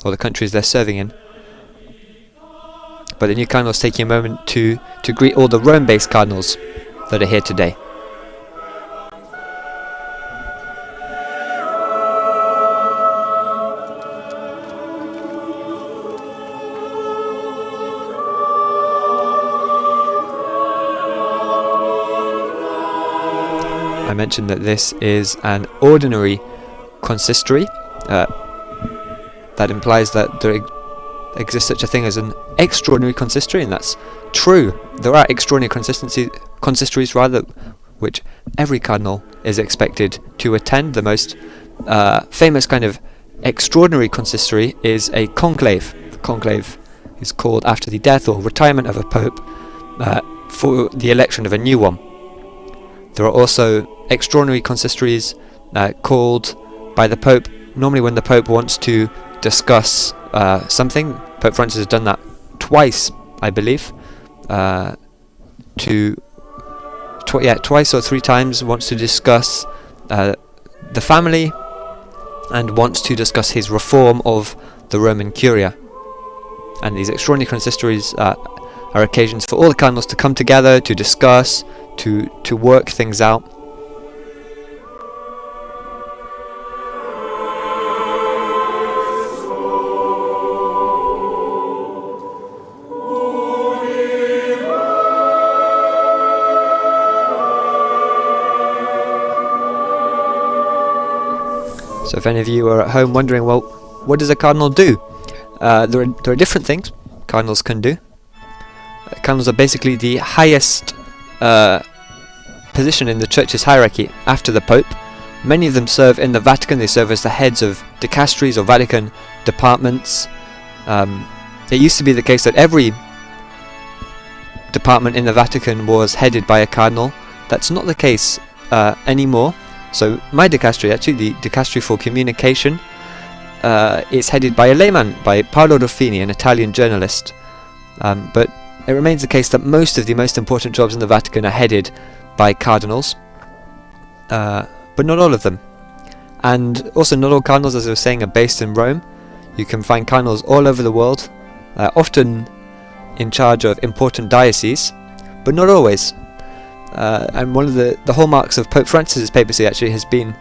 or the countries they're serving in. But the new cardinal is taking a moment to greet all the Rome-based cardinals that are here today. I mentioned that this is an ordinary consistory. That implies that there exists such a thing as an extraordinary consistory, and that's true. There are extraordinary consistories which every cardinal is expected to attend. The most famous kind of extraordinary consistory is a conclave. The conclave is called after the death or retirement of a pope for the election of a new one. There are also extraordinary consistories called by the Pope, normally when the Pope wants to discuss something. Pope Francis has done that twice, I believe. Twice or three times wants to discuss the family and wants to discuss his reform of the Roman Curia. And these extraordinary consistories are occasions for all the cardinals to come together, to discuss, to work things out. So if any of you are at home wondering, well, what does a cardinal do? There are different things cardinals can do. Cardinals are basically the highest position in the Church's hierarchy after the Pope. Many of them serve in the Vatican. They serve as the heads of dicasteries or Vatican departments. It used to be the case that every department in the Vatican was headed by a cardinal. That's not the case anymore. So my dicastery, actually the dicastery for communication, is headed by a layman, by Paolo Ruffini, an Italian journalist. But it remains the case that most of the most important jobs in the Vatican are headed by cardinals, but not all of them. And also not all cardinals, as I was saying, are based in Rome. You can find cardinals all over the world, often in charge of important dioceses, but not always. And one of the hallmarks of Pope Francis's papacy actually has been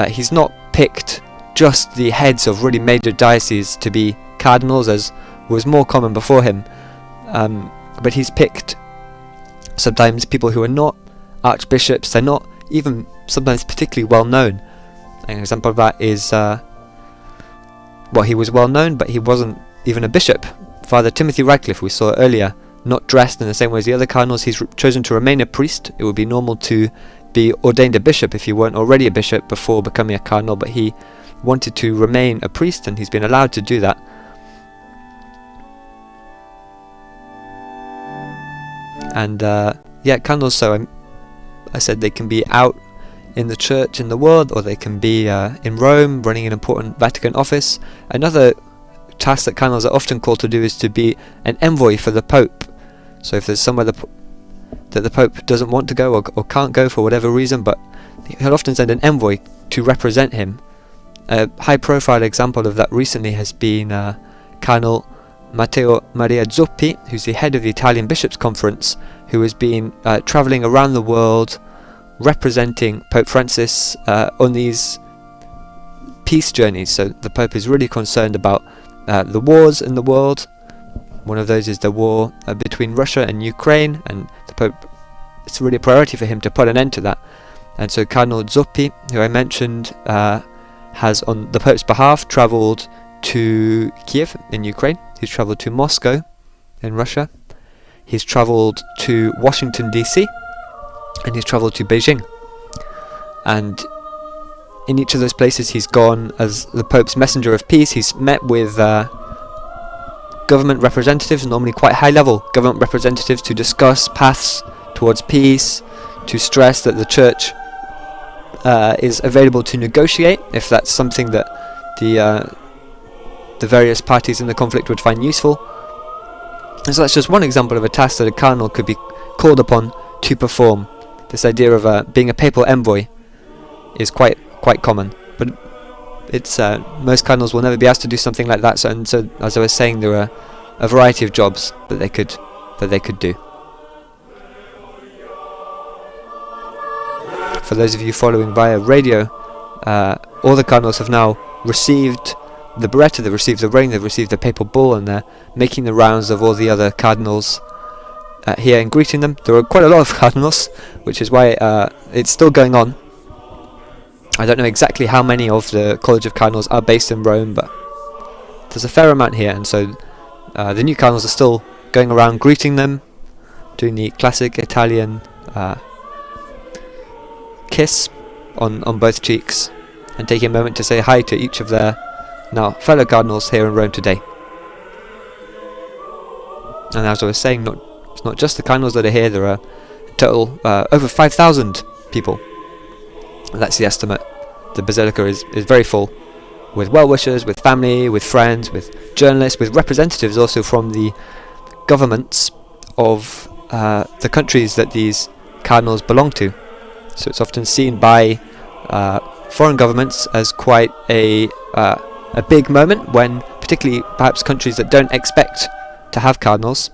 he's not picked just the heads of really major dioceses to be cardinals, as was more common before him, but he's picked sometimes people who are not archbishops. They're not even sometimes particularly well known. An example of that is he was well known, but he wasn't even a bishop. Father Timothy Radcliffe, we saw earlier, not dressed in the same way as the other cardinals. He's chosen to remain a priest. It would be normal to be ordained a bishop if you weren't already a bishop before becoming a cardinal, but he wanted to remain a priest, and he's been allowed to do that. And cardinals, so I said they can be out in the church in the world, or they can be in Rome running an important Vatican office. Another task that cardinals are often called to do is to be an envoy for the Pope. So if there's somewhere that the Pope doesn't want to go or can't go for whatever reason, but he'll often send an envoy to represent him. A high-profile example of that recently has been Cardinal Matteo Maria Zuppi, who's the head of the Italian Bishops' Conference, who has been travelling around the world representing Pope Francis on these peace journeys. So the Pope is really concerned about the wars in the world. One of those is the war between Russia and Ukraine, and the Pope, it's really a priority for him to put an end to that. And so Cardinal Zuppi, who I mentioned, has on the Pope's behalf travelled to Kiev in Ukraine. He's travelled to Moscow in Russia. He's travelled to Washington DC, and he's travelled to Beijing. And in each of those places he's gone as the Pope's messenger of peace. He's met with government representatives, normally quite high-level government representatives, to discuss paths towards peace, to stress that the Church is available to negotiate if that's something that the various parties in the conflict would find useful. And so that's just one example of a task that a cardinal could be called upon to perform. This idea of being a papal envoy is quite common, but it's most cardinals will never be asked to do something like that. So as I was saying, there are a variety of jobs that they could do. For those of you following via radio, all the cardinals have now received the biretta, they've received the ring, they've received the papal bull, and they're making the rounds of all the other cardinals here and greeting them. There are quite a lot of cardinals, which is why it's still going on. I don't know exactly how many of the College of Cardinals are based in Rome, but there's a fair amount here, and so the new cardinals are still going around greeting them, doing the classic Italian kiss on both cheeks, and taking a moment to say hi to each of their now fellow cardinals here in Rome today. And as I was saying, it's not just the cardinals that are here. There are in total over 5,000 people. That's the estimate. The basilica is very full, with well-wishers, with family, with friends, with journalists, with representatives also from the governments of the countries that these cardinals belong to. So it's often seen by foreign governments as quite a big moment, when particularly perhaps countries that don't expect to have cardinals,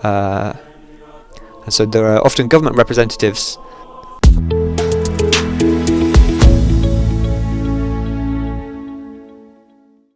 and so there are often government representatives